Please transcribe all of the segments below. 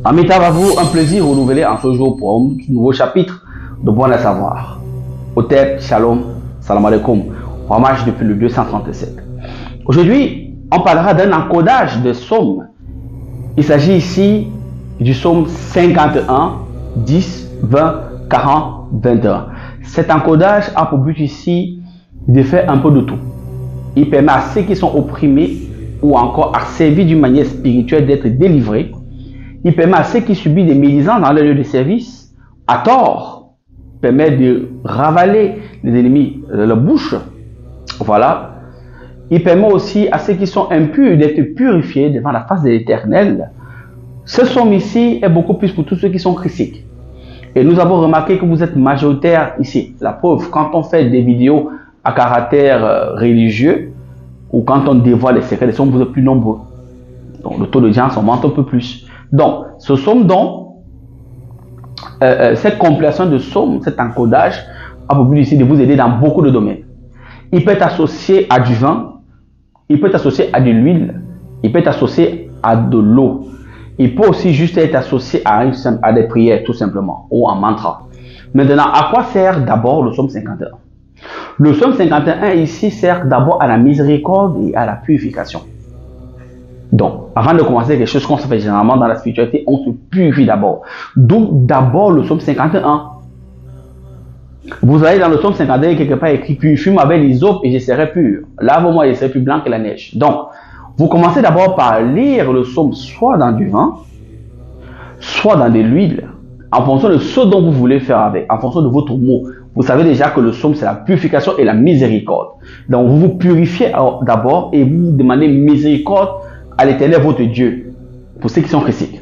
Amita Vavou, un plaisir renouvelé en ce jour pour un nouveau chapitre de Bon à savoir. Au tête, shalom, salam alaikum, hommage depuis le 237. Aujourd'hui, on parlera d'un encodage de psaumes. Il s'agit ici du psaume 51, 10, 20, 40, 21. Cet encodage a pour but ici de faire un peu de tout. Il permet à ceux qui sont opprimés ou encore asservis d'une manière spirituelle d'être délivrés. Il permet à ceux qui subissent des médisances dans leur lieu de service, à tort, permet de ravaler les ennemis de leur bouche. Voilà. Il permet aussi à ceux qui sont impurs d'être purifiés devant la face de l'Éternel. Ce somme ici est beaucoup plus pour tous ceux qui sont critiques. Et nous avons remarqué que vous êtes majoritaire ici. La preuve, quand on fait des vidéos à caractère religieux, ou quand on dévoile les secrets des sommes, vous êtes plus nombreux. Donc le taux de gens augmente un peu plus. Donc, ce somme donc, cette compilation de sommes, cet encodage, a pour but ici de vous aider dans beaucoup de domaines. Il peut être associé à du vin, il peut être associé à de l'huile, il peut être associé à de l'eau. Il peut aussi juste être associé à des prières, tout simplement, ou un mantra. Maintenant, à quoi sert d'abord le psaume 51? Le psaume 51 ici sert d'abord à la miséricorde et à la purification. Donc, avant de commencer quelque chose qu'on se fait généralement dans la spiritualité, on se purifie d'abord. Donc, d'abord le psaume 51. Vous avez dans le psaume 51 quelque part écrit: purifie-moi avec l'hysope et je serai pur. Lave-moi et je serai plus blanc que la neige. Donc, vous commencez d'abord par lire le psaume soit dans du vin, soit dans de l'huile, en fonction de ce dont vous voulez faire avec, en fonction de votre mot. Vous savez déjà que le psaume, c'est la purification et la miséricorde. Donc, vous vous purifiez d'abord et vous demandez miséricorde à l'Éternel votre Dieu, pour ceux qui sont chrétiens.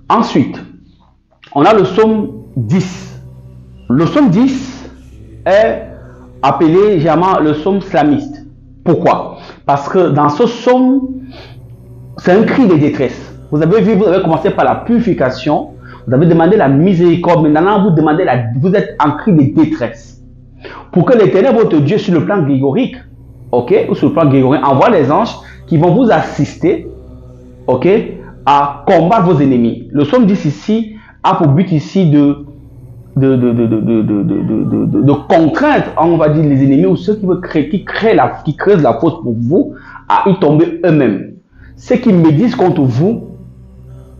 Ensuite, on a le psaume 10. Le psaume 10 est appelé généralement le psaume slamiste. Pourquoi? Parce que dans ce psaume, c'est un cri de détresse. Vous avez vu, vous avez commencé par la purification, vous avez demandé la miséricorde, mais maintenant vous êtes en cri de détresse. Pour que l'Éternel votre Dieu, sur le plan grégorique, ok, ou sur le plan grégorien, envoie les anges qui vont vous assister, ok, à combattre vos ennemis. Le psaume 10 ici a pour but ici de contraindre, on va dire, les ennemis ou ceux qui creusent la fosse pour vous à y tomber eux-mêmes. Ceux qui médisent contre vous,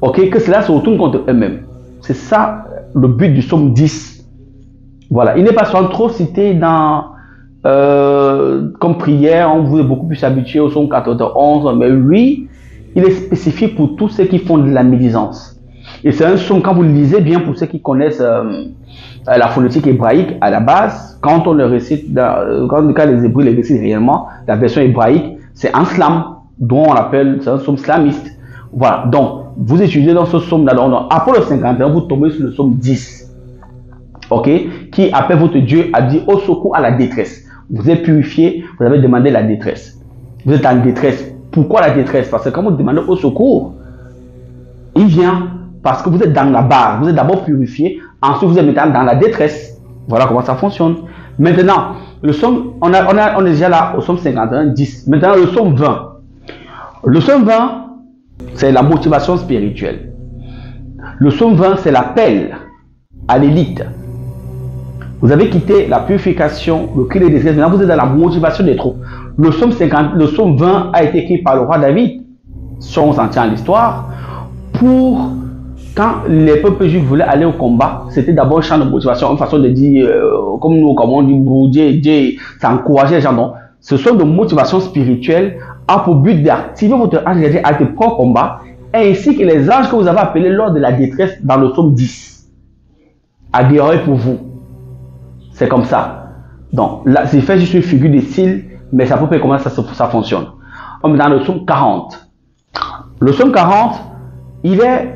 ok, que cela se retourne contre eux-mêmes. C'est ça le but du psaume 10. Voilà, il n'est pas souvent trop cité dans comme prière, on vous est beaucoup plus habitué au psaume 14-11, mais lui, il est spécifique pour tous ceux qui font de la médisance. Et c'est un psaume, quand vous le lisez bien, pour ceux qui connaissent la phonétique hébraïque à la base, quand on le récite, quand les Hébreux le récitent réellement, la version hébraïque, c'est un slam, dont on l'appelle, c'est un psaume slamiste. Voilà, donc, vous étudiez dans ce psaume-là, après le 51, vous tombez sur le psaume 10, ok, qui appelle votre Dieu à dire au secours à la détresse. Vous êtes purifié, vous avez demandé la détresse. Vous êtes en détresse. Pourquoi la détresse? Parce que quand vous demandez au secours, il vient parce que vous êtes dans la barre. Vous êtes d'abord purifié, ensuite vous êtes maintenant dans la détresse. Voilà comment ça fonctionne. Maintenant, le psaume, on est déjà là au psaume 51, 10. Maintenant, le psaume 20. Le psaume 20, c'est la motivation spirituelle. Le psaume 20, c'est l'appel à l'élite. Vous avez quitté la purification, le cri de détresse. Maintenant, vous êtes dans la motivation des troupes. Le psaume 20 a été écrit par le roi David, si on s'en tient à l'histoire, pour quand les peuples juifs voulaient aller au combat, c'était d'abord un chant de motivation, une façon de dire, comme nous, comme on dit, Dieu, ça encourageait les gens. Donc, ce sont de motivation spirituelle a pour but d'activer votre ange à être pro combat, ainsi que les anges que vous avez appelés lors de la détresse dans le psaume 10, à guérir pour vous. C'est comme ça. Donc, là, c'est fait juste une figure de style, mais ça peut faire comment ça fonctionne. Comme dans le psaume 40. Le psaume 40, il est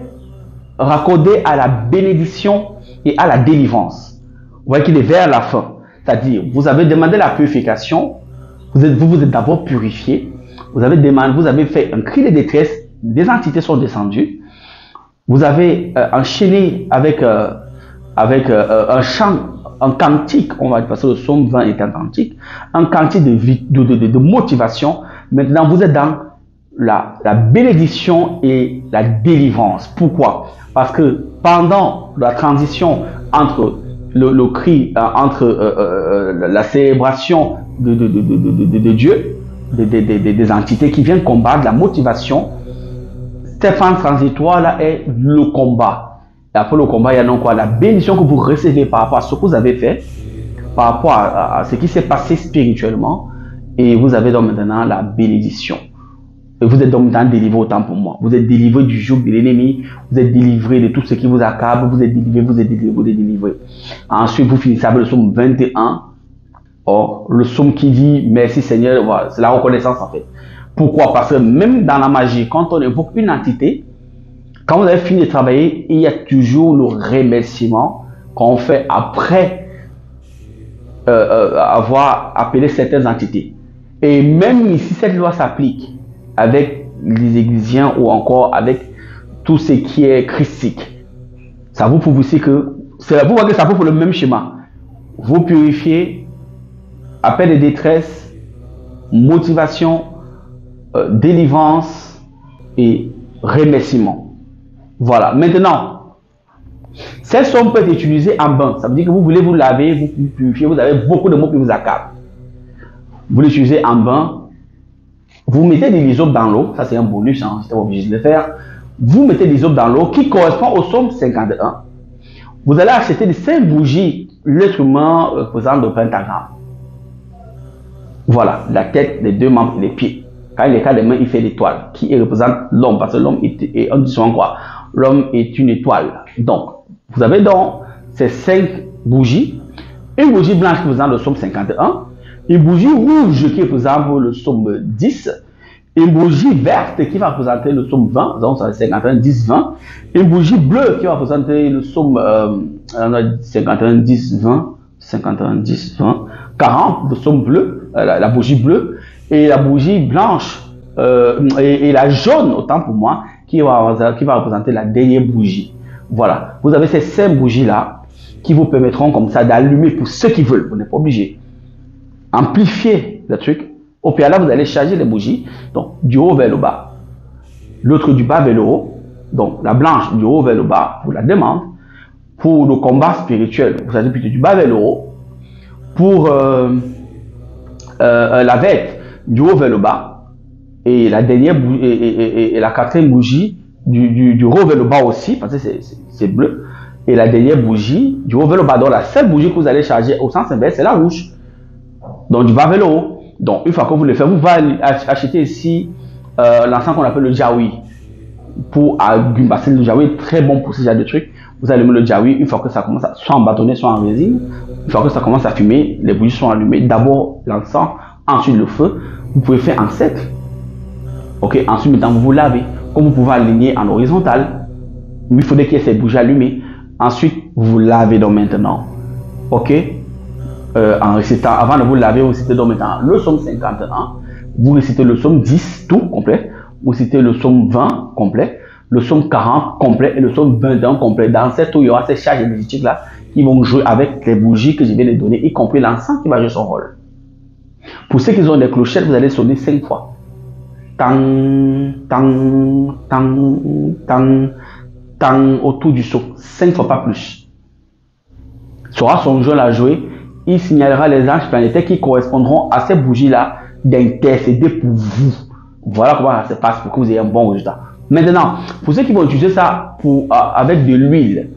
raccordé à la bénédiction et à la délivrance. Vous voyez qu'il est vers la fin. C'est-à-dire, vous avez demandé la purification, vous êtes d'abord purifié, vous avez fait un cri de détresse, des entités sont descendues, vous avez enchaîné avec un chant, un cantique, on va dire, parce que le psaume 20 est un cantique de motivation. Maintenant, vous êtes dans la bénédiction et la délivrance. Pourquoi? Parce que pendant la transition entre le cri, entre la célébration de Dieu, des entités qui viennent combattre, la motivation, cette phase transitoire là est le combat. Et après le combat, il y a donc quoi? La bénédiction que vous recevez par rapport à ce que vous avez fait, par rapport à ce qui s'est passé spirituellement, et vous avez donc maintenant la bénédiction. Et vous êtes donc maintenant délivré autant pour moi. Vous êtes délivré du joug de l'ennemi, vous êtes délivré de tout ce qui vous accable, vous êtes délivré, vous êtes délivré, vous êtes délivré. Ensuite, vous finissez avec le psaume 21. Or, le psaume qui dit merci Seigneur, voilà, c'est la reconnaissance en fait. Pourquoi? Parce que même dans la magie, quand on évoque une entité, quand vous avez fini de travailler, il y a toujours le remerciement qu'on fait après avoir appelé certaines entités. Et même si cette loi s'applique avec les églisiens ou encore avec tout ce qui est christique, ça vous prouve aussi que vous voyez que ça prouve le même schéma. Vous purifiez, appel de détresse, motivation, délivrance et remerciement. Voilà. Maintenant, cette somme peut être utilisée en bain. Ça veut dire que vous voulez vous laver, vous purifier, vous avez beaucoup de mots qui vous accablent. Vous l'utilisez en bain. Vous mettez des lysopes dans l'eau. Ça, c'est un bonus, hein, si vous êtes obligé de le faire. Vous mettez des lysopes dans l'eau qui correspond au psaume 51. Vous allez acheter des 5 bougies, l'être humain représente le pentagramme. Voilà, la tête, les 2 membres et les pieds. Quand il est cas des mains, il fait l'étoile qui représente l'homme. Parce que l'homme est, on dit souvent quoi? L'homme est une étoile. Donc, vous avez donc ces 5 bougies. Une bougie blanche qui représente le psaume 51. Une bougie rouge qui représente le psaume 10. Une bougie verte qui va représenter le psaume 20. Donc, c'est 51, 10, 20. Une bougie bleue qui va représenter le psaume 51, 10, 20. 51, 10, 20. 40, le psaume bleu, la bougie bleue. Et la bougie blanche et la jaune, autant pour moi, qui va représenter la dernière bougie. Voilà. Vous avez ces 5 bougies-là qui vous permettront comme ça d'allumer pour ceux qui veulent. Vous n'êtes pas obligé. Amplifier le truc. Au pire là, vous allez charger les bougies. Donc, du haut vers le bas. L'autre du bas vers le haut. Donc, la blanche du haut vers le bas pour la demande. Pour le combat spirituel, vous allez plutôt du bas vers le haut. Pour la verte, du haut vers le bas. Et la dernière et la 4e bougie, du haut vers le bas aussi, parce que c'est bleu. Et la dernière bougie, du haut vers le bas. Donc, la seule bougie que vous allez charger au sens inverse, c'est la rouge. Donc, du bas vers le haut. Donc, une fois que vous le faites, vous allez acheter ici l'encens qu'on appelle le jaoui. Pour agumbaser le jaoui, très bon pour ce genre de trucs. Vous allumez le jaoui, une fois que ça commence à soit en bâtonnet, soit en résine. Une fois que ça commence à fumer, les bougies sont allumées. D'abord l'encens, ensuite le feu. Vous pouvez faire en cercle. Ok, ensuite maintenant vous vous lavez. Comme vous pouvez aligner en horizontal, il faudrait qu'il y ait ces bougies allumées. Ensuite, vous lavez donc maintenant. Ok, en récitant, avant de vous laver, vous récitez donc maintenant le psaume 51. Vous récitez le psaume 10, tout complet. Vous récitez le psaume 20 complet. Le psaume 40 complet et le psaume 21 complet. Dans cette où il y aura ces charges énergétiques là qui vont jouer avec les bougies que je vais les donner, y compris l'encens qui va jouer son rôle. Pour ceux qui ont des clochettes, vous allez sonner 5 fois. Tang, tang, tang, tang, tang, autour du seau. 5 fois, pas plus. Sera son jeu à jouer. Il signalera les anges planétaires qui correspondront à ces bougies-là d'intercéder pour vous. Voilà comment ça se passe pour que vous ayez un bon résultat. Maintenant, pour ceux qui vont utiliser ça avec de l'huile,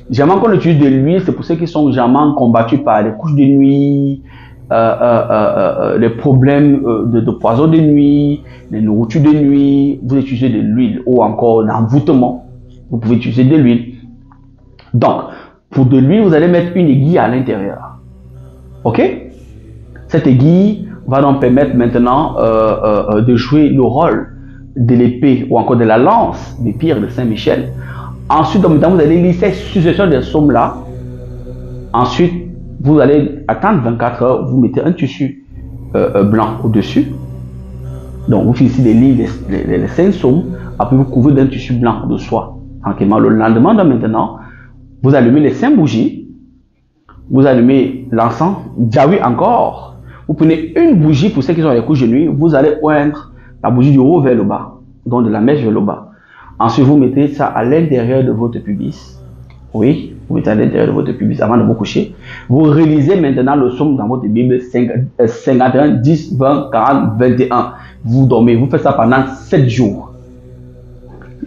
généralement quand on utilise de l'huile, c'est pour ceux qui sont généralement combattus par les couches de nuit, les problèmes de poison de nuit, les nourritures de nuit. Vous utilisez de l'huile ou encore l'envoûtement. Vous pouvez utiliser de l'huile. Donc, pour de l'huile, vous allez mettre une aiguille à l'intérieur. Ok? Cette aiguille va donc permettre maintenant de jouer le rôle de l'épée ou encore de la lance des pierres de Saint-Michel. Ensuite, vous allez lire cette succession des psaumes là. Ensuite, vous allez attendre 24 heures, vous mettez un tissu blanc au-dessus. Donc, vous finissez de lire les 5 psaumes, après vous couvrez d'un tissu blanc de soie. Tranquillement, le lendemain de maintenant, vous allumez les 5 bougies, vous allumez l'encens, jaoui encore. Vous prenez une bougie pour ceux qui ont les couches de nuit, vous allez oindre la bougie du haut vers le bas. donc de la mèche vers le bas. Ensuite, vous mettez ça à l'intérieur de votre pubis. Oui, vous mettez à l'intérieur de votre pubis avant de vous coucher. Vous réalisez maintenant le somme dans votre Bible 51, 10, 20, 40, 21. Vous dormez, vous faites ça pendant 7 jours.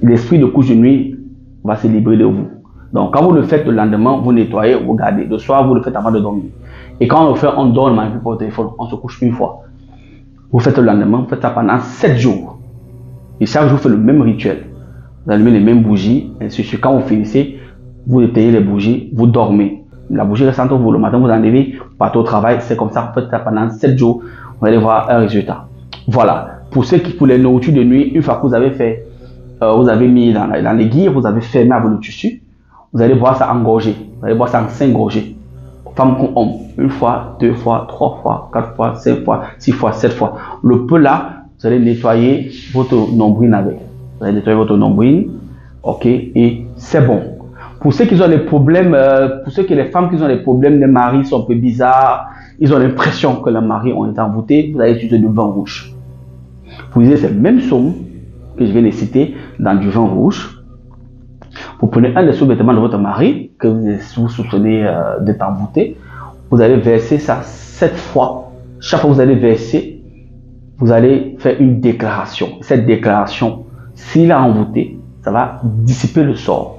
L'esprit de couche de nuit va se libérer de vous. Donc, quand vous le faites le lendemain, vous nettoyez, vous gardez. Le soir, vous le faites avant de dormir. Et quand on le fait, on dort, on ne mange pas au téléphone, on se couche une fois. Vous faites le lendemain, vous faites ça pendant 7 jours. Et chaque jour, vous faites le même rituel. Vous allumez les mêmes bougies, ainsi de suite. Quand vous finissez, vous éteignez les bougies, vous dormez. La bougie reste entre vous. Le matin, vous enlevez, vous partez au travail. C'est comme ça, vous faites ça pendant 7 jours. Vous allez voir un résultat. Voilà. Pour ceux qui, pour les nourritures de nuit, une fois que vous avez fait, vous avez mis dans les guilles, vous avez fermé avec le tissu, vous allez voir ça engorger. Vous allez voir ça en 5 gorgées. Femme comme homme. Une fois, 2 fois, 3 fois, 4 fois, 5 fois, 6 fois, 7 fois. Le peu là, vous allez nettoyer votre nombril avec. Vous allez nettoyer votre nombril. Ok. Et c'est bon. Pour ceux qui ont des problèmes, pour ceux qui les femmes qui ont des problèmes, les maris sont un peu bizarres, ils ont l'impression que leurs maris ont été envoûtés, vous allez utiliser du vin rouge. Vous utilisez ces mêmes sommes que je viens de citer dans du vin rouge. Vous prenez un des sous-vêtements de votre mari que vous soupçonnez d'être envoûté. Vous allez verser ça 7 fois. Chaque fois que vous allez verser, vous allez faire une déclaration. Cette déclaration, s'il a envoûté, ça va dissiper le sort.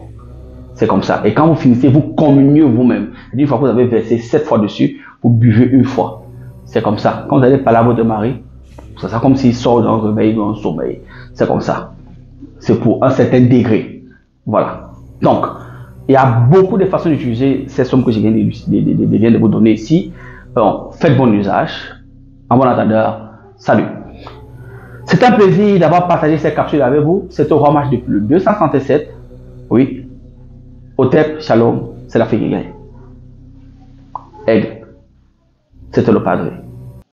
C'est comme ça. Et quand vous finissez, vous communiez vous-même. Une fois que vous avez versé 7 fois dessus, vous buvez une fois. C'est comme ça. Quand vous allez parler à votre mari, c'est ça comme s'il sort d'un réveil ou d'un sommeil. C'est comme ça. C'est pour un certain degré. Voilà. Donc, il y a beaucoup de façons d'utiliser ces sommes que je viens de vous donner ici. Bon, faites bon usage. En bon entendeur, salut. C'est un plaisir d'avoir partagé ces capsules avec vous. C'est au Roi depuis le 237. Oui. Otep, Shalom, c'est l'Afrique qui gagne. Aigle, c'était le Padre.